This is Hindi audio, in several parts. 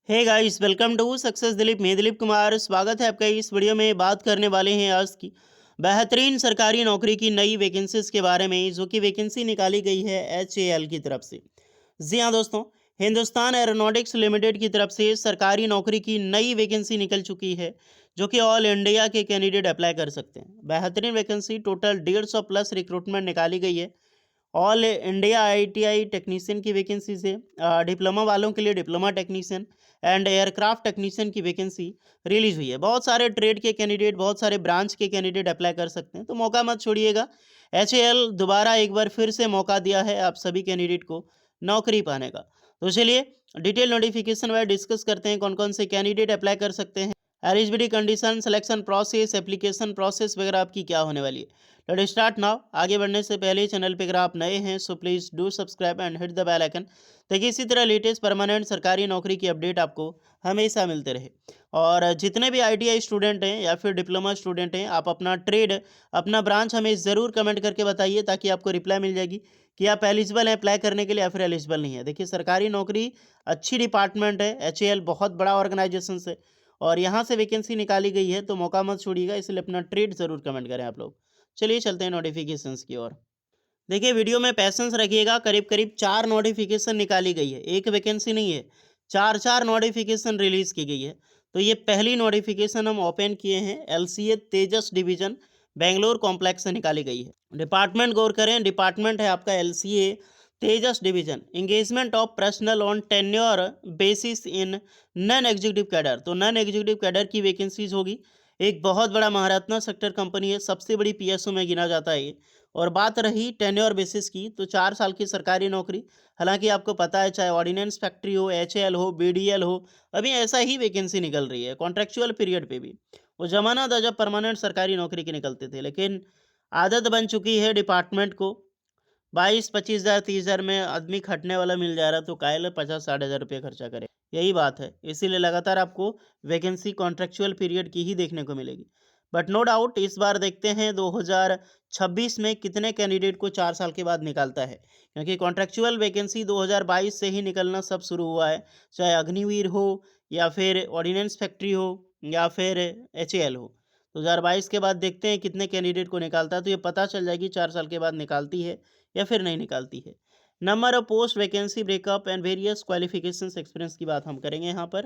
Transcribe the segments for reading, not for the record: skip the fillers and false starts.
Hey guys, welcome to success Dilip. मैं दिलीप कुमार, स्वागत है आपका। इस वीडियो में बात करने वाले हैं आज की बेहतरीन सरकारी नौकरी की नई वैकेंसीज के बारे में, जो कि वैकेंसी निकाली गई है HAL की तरफ से। जी हाँ दोस्तों, हिंदुस्तान एरोनॉटिक्स लिमिटेड की तरफ से सरकारी नौकरी की नई वैकेंसी निकल चुकी है, जो कि ऑल इंडिया के कैंडिडेट अप्लाई कर सकते हैं। बेहतरीन वैकेंसी, टोटल 150 प्लस रिक्रूटमेंट निकाली गई है। ऑल इंडिया ITI टेक्नीशियन की वैकेंसी से डिप्लोमा वालों के लिए diploma technician and aircraft technician की वैकेंसी रिलीज हुई है। बहुत सारे ट्रेड के कैंडिडेट, बहुत सारे ब्रांच के कैंडिडेट अप्लाई कर सकते हैं, तो मौका मत छोड़िएगा। HAL दोबारा एक बार फिर से मौका दिया है आप सभी कैंडिडेट को नौकरी पाने का। तो चलिए डिटेल नोटिफिकेशन वाइज डिस्कस करते हैं कौन कौन से कैंडिडेट अप्लाई कर सकते हैं, eligibility condition, selection process, application process वगैरह आपकी क्या होने वाली है। Let start now. आगे बढ़ने से पहले चैनल पे अगर आप नए हैं so please do subscribe and hit the bell icon, ताकि इसी तरह लेटेस्ट परमानेंट सरकारी नौकरी की अपडेट आपको हमेशा मिलते रहे। और जितने भी ITI स्टूडेंट हैं या फिर डिप्लोमा स्टूडेंट हैं, आप अपना ट्रेड, अपना ब्रांच हमें ज़रूर कमेंट करके बताइए, ताकि आपको रिप्लाई मिल जाएगी कि आप एलिजिबल हैं अप्लाई करने के लिए या फिर एलिजिबल नहीं है। देखिए, सरकारी नौकरी अच्छी डिपार्टमेंट है, HAL बहुत बड़ा ऑर्गेनाइजेशन है और यहाँ से वैकेंसी निकाली गई है, तो मौका मत छोड़िएगा, इसलिए अपना ट्रेड ज़रूर कमेंट करें आप लोग। चलिए चलते हैं नोटिफिकेशंस की ओर। देखिए, वीडियो में पैसेंस रखिएगा। करीब करीब 4 नोटिफिकेशन निकाली गई है, एक वैकेंसी नहीं है, 4-4 नोटिफिकेशन रिलीज़ की गई है। तो ये पहली नोटिफिकेशन हम ओपन किए हैं, LCA तेजस डिवीज़न बेंगलोर कॉम्प्लेक्स से निकाली गई है। डिपार्टमेंट गौर करें, डिपार्टमेंट है आपका LCA Tejas division, engagement of personal on tenure basis in non executive cadre. तो नॉन एग्जीक्यूटिव कैडर की वैकेंसीज होगी। एक बहुत बड़ा महारत्ना सेक्टर कंपनी है, सबसे बड़ी PSU में गिना जाता है ये। और बात रही टेन्योर बेसिस की, तो 4 साल की सरकारी नौकरी। हालांकि आपको पता है, चाहे ऑर्डिनेंस फैक्ट्री हो, HAL हो, BDL हो, अभी ऐसा ही वैकेंसी निकल रही है कॉन्ट्रेक्चुअल पीरियड पे भी। वो जमाना था जब परमानेंट सरकारी नौकरी के निकलते थे, लेकिन आदत बन चुकी है डिपार्टमेंट को। 22-25 हज़ार 30 हज़ार में आदमी खटने वाला मिल जा रहा, तो काहे 50-60 हज़ार रुपये खर्चा करे। यही बात है, इसीलिए लगातार आपको वैकेंसी कॉन्ट्रेक्चुअल पीरियड की ही देखने को मिलेगी। बट नो डाउट, इस बार देखते हैं 2026 में कितने कैंडिडेट को 4 साल के बाद निकालता है, क्योंकि कॉन्ट्रेक्चुअल वैकेंसी 2022 से ही निकलना सब शुरू हुआ है। चाहे अग्निवीर हो, या फिर ऑर्डिनेंस फैक्ट्री हो, या फिर HAL हो। 2022 के बाद देखते हैं कितने कैंडिडेट को निकालता है, तो ये पता चल जाएगी 4 साल के बाद निकालती है या फिर नहीं निकालती है। Number of post, vacancy breakup and various qualifications experience की बात हम करेंगे यहाँ पर।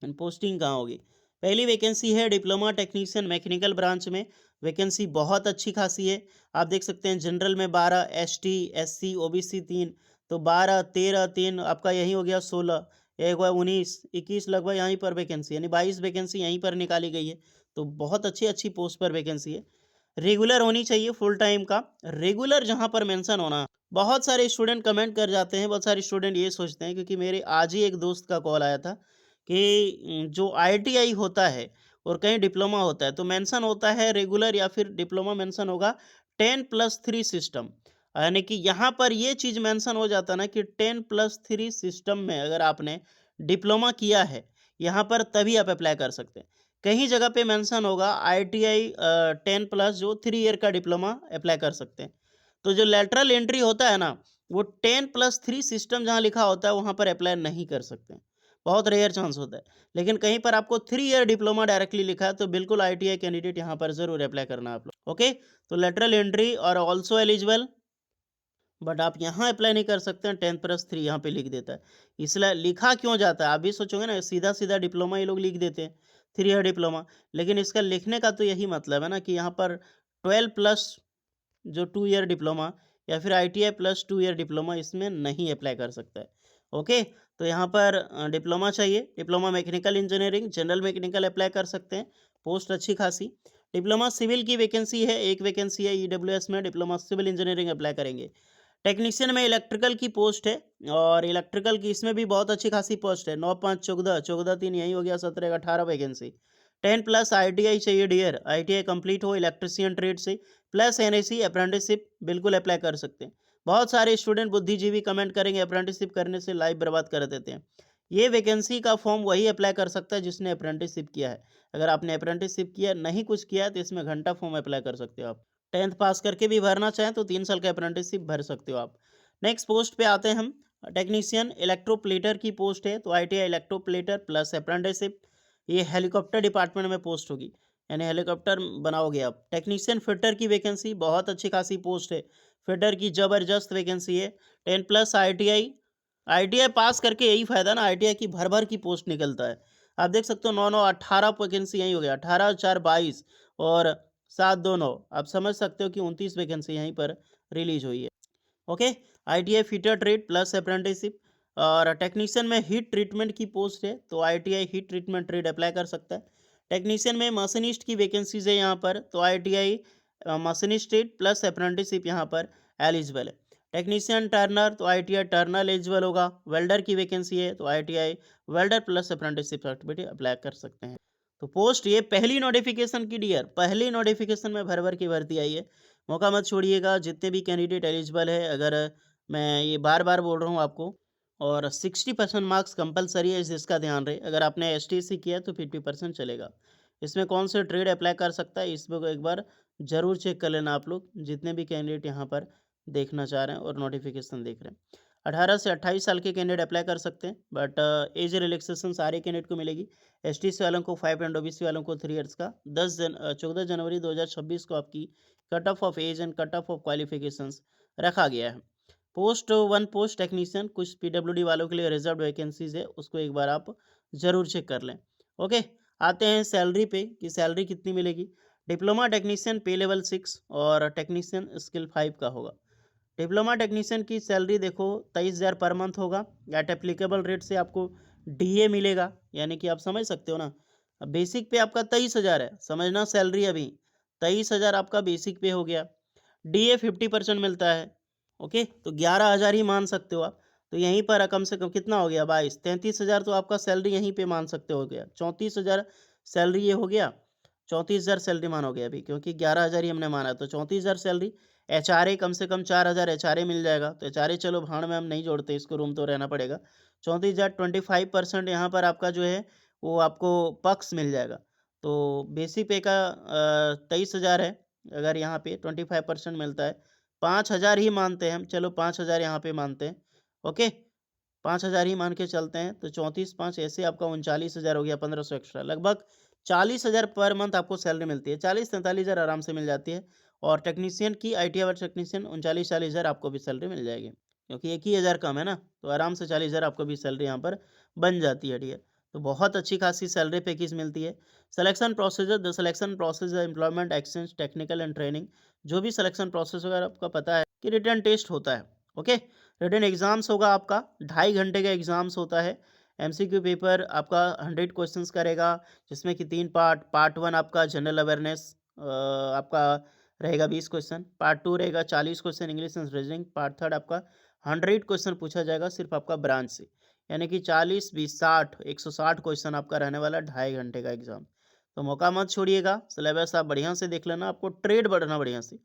एंड पोस्टिंग कहाँ होगी? पहली वैकेंसी है डिप्लोमा टेक्नीशियन मैकेनिकल ब्रांच में। वैकेंसी बहुत अच्छी खासी है। आप देख सकते हैं जनरल में 12, ST SC OBC 3, तो 12 13 3 आपका यही हो गया 16, एक हुआ 19 21, लगभग यहीं पर वैकेंसी, यानी 22 वैकेंसी यहीं पर निकाली गई है। तो बहुत अच्छी अच्छी पोस्ट पर वैकेंसी है। रेगुलर होनी चाहिए, फुल टाइम का। रेगुलर जहाँ पर मेंशन होना, बहुत सारे स्टूडेंट कमेंट कर जाते हैं, बहुत सारे स्टूडेंट ये सोचते हैं, क्योंकि मेरे आज ही एक दोस्त का कॉल आया था कि जो ITI होता है और कहीं डिप्लोमा होता है, तो मेंशन होता है रेगुलर या फिर डिप्लोमा, मेंशन होगा 10+3 सिस्टम। यानी कि यहाँ पर ये चीज़ मेंशन हो जाता ना कि 10+3 सिस्टम में अगर आपने डिप्लोमा किया है यहाँ पर, तभी आप अप्लाई कर सकते हैं। कहीं जगह पे मेंशन होगा ITI 10+ जो 3 ईयर का डिप्लोमा अप्लाई कर सकते हैं। तो जो लेटरल एंट्री होता है ना, वो 10+3 सिस्टम जहाँ लिखा होता है वहाँ पर अप्लाई नहीं कर सकते हैं। बहुत रेयर चांस होता है। लेकिन कहीं पर आपको 3 ईयर डिप्लोमा डायरेक्टली लिखा है, तो बिल्कुल ITI कैंडिडेट यहाँ पर ज़रूर अप्लाई करना आप लोग। ओके? तो लेटरल एंट्री और ऑल्सो एलिजिबल, बट आप यहाँ अप्लाई नहीं कर सकते हैं, 10+3 यहाँ पे लिख देता है। इसलिए लिखा क्यों जाता है? आप भी सोचोगे ना, सीधा-सीधा डिप्लोमा ये लोग लिख देते हैं, 3 ईयर डिप्लोमा। लेकिन इसका लिखने का तो यही मतलब है ना कि यहाँ पर 12 प्लस जो 2 ईयर डिप्लोमा या फिर ITI प्लस 2 ईयर डिप्लोमा, इसमें नहीं अप्लाई कर सकता है। ओके? तो यहाँ पर डिप्लोमा चाहिए, diploma mechanical engineering, general mechanical apply कर सकते हैं, पोस्ट अच्छी खासी। डिप्लोमा सिविल की वैकेंसी है, एक वैकेंसी है EWS में, डिप्लोमा सिविल इंजीनियरिंग अप्लाई करेंगे। टेक्नीशियन में इलेक्ट्रिकल की पोस्ट है, और इलेक्ट्रिकल की इसमें भी बहुत अच्छी खासी पोस्ट है। 9-5 14, 14-3 यही हो गया, 17-18 वैकेंसी। 10+ ITI चाहिए डियर, ITI कंप्लीट हो इलेक्ट्रिशियन ट्रेड से, प्लस NIC अप्रेंटिसशिप, बिल्कुल अप्लाई कर सकते हैं। बहुत सारे स्टूडेंट बुद्धिजीवी कमेंट करेंगे अप्रेंटिसशिप करने से लाइफ बर्बाद कर देते हैं। ये वैकेंसी का फॉर्म वही अप्लाई कर सकता है जिसने अप्रेंटिसशिप किया है। अगर आपने अप्रेंटिसशिप किया नहीं, कुछ किया है, तो इसमें घंटा फॉर्म अप्लाई कर सकते हो आप। 10th पास करके भी भरना चाहें तो 3 साल का अप्रेंटिसशिप भर सकते हो आप। नेक्स्ट पोस्ट पे आते हैं हम। टेक्नीशियन इलेक्ट्रोप्लेटर की पोस्ट है, तो ITI इलेक्ट्रोप्लेटर प्लस अप्रेंटिसशिप, ये हेलीकॉप्टर डिपार्टमेंट में पोस्ट होगी, यानी हेलीकॉप्टर बनाओगे आप। टेक्नीशियन फिटर की वैकेंसी बहुत अच्छी खासी पोस्ट है, फिटर की ज़बरदस्त वैकेंसी है। 10+ ITI पास करके यही फ़ायदा ना, ITI की भर भर की पोस्ट निकलता है। आप देख सकते हो 9 18 वैकेंसी यहीं हो गया, 18 4 22 और 7 2 9, आप समझ सकते हो कि 29 वैकेंसी यहीं पर रिलीज हुई है। Okay, ITI fitter trade plus apprenticeship, और टेक्नीशियन में हीट ट्रीटमेंट की पोस्ट है, तो ITI heat treatment trade apply कर सकता है। टेक्नीशियन में मशीनिस्ट की वैकेंसीज है यहाँ पर, तो ITI machinist trade plus apprenticeship यहाँ पर एलिजिबल है। टेक्नीशियन टर्नर, तो ITI टर्नर एलिजिबल होगा। वेल्डर की वैकेंसी है, तो ITI welder plus apprenticeship certificate apply कर सकते हैं। तो पोस्ट ये पहली नोटिफिकेशन की डियर, पहली नोटिफिकेशन में भर भर की भर्ती आई है। मौका मत छोड़िएगा, जितने भी कैंडिडेट एलिजिबल है, अगर मैं ये बार बार बोल रहा हूँ आपको, और 60% मार्क्स कंपलसरी है, इसका ध्यान रहे। अगर आपने STC किया तो 50% चलेगा। इसमें कौन से ट्रेड अप्लाई कर सकता है, इसमें एक बार ज़रूर चेक कर लेना आप लोग, जितने भी कैंडिडेट यहाँ पर देखना चाह रहे हैं और नोटिफिकेशन देख रहे हैं। 18 से 28 साल के कैंडिडेट अप्लाई कर सकते हैं, बट एज रिलैक्सेशन सारे कैंडिडेट को मिलेगी। STC वालों को 5 एंड OBC वालों को 3 ईयर्स का। 14 जनवरी 2026 को आपकी cut off age and cut off qualifications रखा गया है। पोस्ट 1 पोस्ट टेक्नीशियन, कुछ PWD वालों के लिए रिजर्व वैकेंसीज है, उसको एक बार आप ज़रूर चेक कर लें। ओके, आते हैं सैलरी पे कि सैलरी कितनी मिलेगी। डिप्लोमा टेक्नीशियन पे लेवल 6 और टेक्नीशियन स्किल 5 का होगा। डिप्लोमा टेक्नीशियन की सैलरी देखो 23,000 पर मंथ होगा। एट एप्लीकेबल रेट से आपको DA मिलेगा, यानी कि आप समझ सकते हो ना। बेसिक पे आपका 23,000 है, समझना सैलरी अभी 23,000 आपका बेसिक पे हो गया। DA 50% मिलता है। ओके, तो 11,000 ही मान सकते हो आप। तो यहीं पर कम से कम कितना हो गया, 22 33,000 तो आपका सैलरी यहीं पे मान सकते हो गया। 34,000 सैलरी ये हो गया, 34,000 सैलरी मानोगे अभी, क्योंकि 11,000 ही हमने माना, तो 34,000 सैलरी। HRA कम से कम 4,000 HRA मिल जाएगा, तो HRA चलो भाड़ में हम नहीं जोड़ते इसको, रूम तो रहना पड़ेगा। 34,000 25% यहाँ पर आपका जो है वो आपको पक्ष मिल जाएगा। तो बेसिक पे का 23,000 है, अगर यहाँ पे 25% मिलता है, 5,000 ही मानते हैं हम, चलो 5,000 यहाँ पे मानते हैं। ओके, 5,000 ही मान के चलते हैं, तो 34 5 ऐसे आपका 39,000 हो गया, 1,500 एक्स्ट्रा, लगभग 40,000 पर मंथ आपको सैलरी मिलती है। 40-43,000 आराम से मिल जाती है। और टेक्नीशियन की ITI वाले टेक्नीशियन 39-40,000 आपको भी सैलरी मिल जाएगी, क्योंकि 1 ही हज़ार कम है ना, तो आराम से 40,000 आपको भी सैलरी यहाँ पर बन जाती है डियर। तो बहुत अच्छी खासी सैलरी पैकेज मिलती है। Selection procedure, the selection process employment exchange technical and training, जो भी सिलेक्शन प्रोसेस वगैरह आपका पता है कि रिटर्न टेस्ट होता है। ओके, रिटन एग्जाम्स होगा आपका, 2.5 घंटे का एग्जाम्स होता है। MCQ पेपर आपका 100 क्वेश्चंस करेगा, जिसमें कि 3 पार्ट। पार्ट 1 आपका जनरल अवेयरनेस आपका रहेगा 20 क्वेश्चन। पार्ट 2 रहेगा 40 question English and reasoning. Part 3 आपका 100 क्वेश्चन पूछा जाएगा सिर्फ आपका ब्रांच से, यानी कि 40 20 60 160 क्वेश्चन आपका रहने वाला 2.5 घंटे का एग्जाम। तो मौका मत छोड़िएगा, सिलेबस आप बढ़िया से देख लेना, आपको ट्रेड बढ़ना बढ़िया से।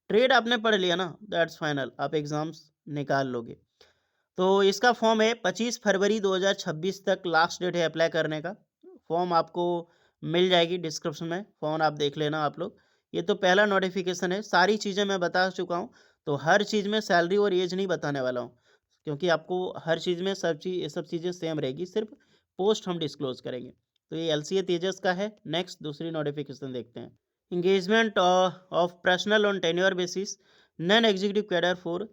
ट्रेड आपने पढ़ लिया ना, दैट्स फाइनल, आप एग्जाम्स निकाल लोगे। तो इसका फॉर्म है 25 फरवरी 2026 तक लास्ट डेट है अप्लाई करने का। फॉर्म आपको मिल जाएगी डिस्क्रिप्शन में, फॉर्म आप देख लेना आप लोग। ये तो पहला नोटिफिकेशन है, सारी चीज़ें मैं बता चुका हूँ, तो हर चीज़ में सैलरी और एज नहीं बताने वाला हूँ, क्योंकि आपको हर चीज़ में ये सब चीज़ें सेम रहेगी, सिर्फ पोस्ट हम डिस्क्लोज करेंगे। तो ये LCA तेजस का है। नेक्स्ट दूसरी नोटिफिकेशन देखते हैं। Engagement of personal on tenure basis, non executive cadre for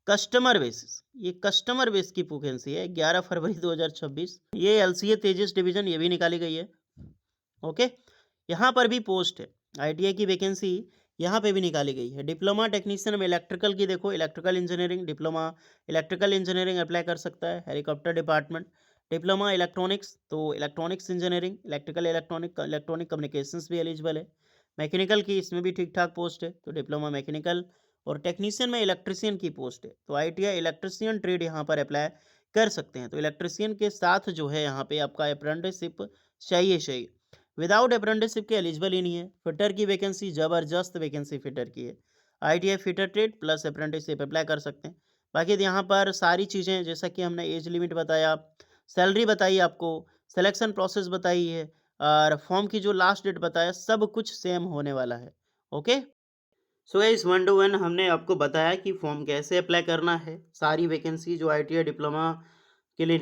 customer basis, ये कस्टमर बेस की वैकेंसी है, 11 फरवरी 2026। ये LCA तेजस डिवीजन ये भी निकाली गई है। ओके, यहाँ पर भी पोस्ट है, ITI की वैकेंसी यहाँ पे भी निकाली गई है। डिप्लोमा टेक्नीशियन में इलेक्ट्रिकल की देखो, electrical engineering, diploma electrical engineering apply कर सकता है, हेलीकॉप्टर डिपार्टमेंट। डिप्लोमा इलेक्ट्रॉनिक्स, तो इलेक्ट्रॉनिक्स इंजीनियरिंग, इलेक्ट्रॉनिक कम्युनिकेशंस भी एलिजिबल है। मैकेनिकल की इसमें भी ठीक ठाक पोस्ट है, तो डिप्लोमा मैकेनिकल। और टेक्नीशियन में इलेक्ट्रिशियन की पोस्ट है, तो ITI इलेक्ट्रिशियन ट्रेड यहाँ पर अप्लाई कर सकते हैं। तो इलेक्ट्रिशियन के साथ जो है यहाँ पे आपका अप्रेंटिसशिप चाहिए। विदाउट अप्रेंटिसशिप के एलिजिबल ही नहीं है। फिटर की वैकेंसी ज़बरदस्त वैकेंसी फिटर की है। ITI fitter trade plus apprenticeship apply कर सकते हैं। बाकी यहाँ पर सारी चीज़ें, जैसा कि हमने एज लिमिट बताया, सैलरी बताई आपको, सिलेक्शन प्रोसेस बताई है, और फॉर्म की जो लास्ट डेट बताया, सब कुछ सेम होने वाला है। ओके, सो गाइस 1 टू 1 हमने आपको बताया कि फॉर्म कैसे अप्लाई करना है। सारी वैकेंसी जो आईटीआई डिप्लोमा के लिए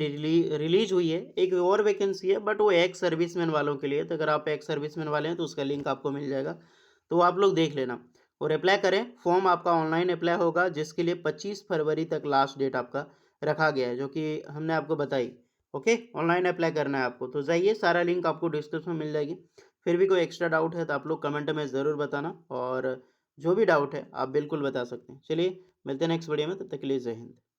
रिलीज हुई है। एक और वैकेंसी है बट वो एक्स सर्विसमैन वालों के लिए है। तो अगर आप एक्स सर्विसमैन वाले हैं तो उसका लिंक आपको मिल जाएगा। तो आप लोग देख लेना और अप्लाई करें। फॉर्म आपका ऑनलाइन अप्लाई होगा जिसके लिए 25 फरवरी तक लास्ट डेट आपका रखा गया है जो कि हमने आपको बताई। ओके, ऑनलाइन अप्लाई करना है आपको। तो जाइए, सारा लिंक आपको डिस्क्रिप्शन में मिल जाएगी। फिर भी कोई एक्स्ट्रा डाउट है तो आप लोग कमेंट में ज़रूर बताना और जो भी डाउट है आप बिल्कुल बता सकते हैं। चलिए मिलते हैं नेक्स्ट वीडियो में, तब तक के लिए जय हिंद।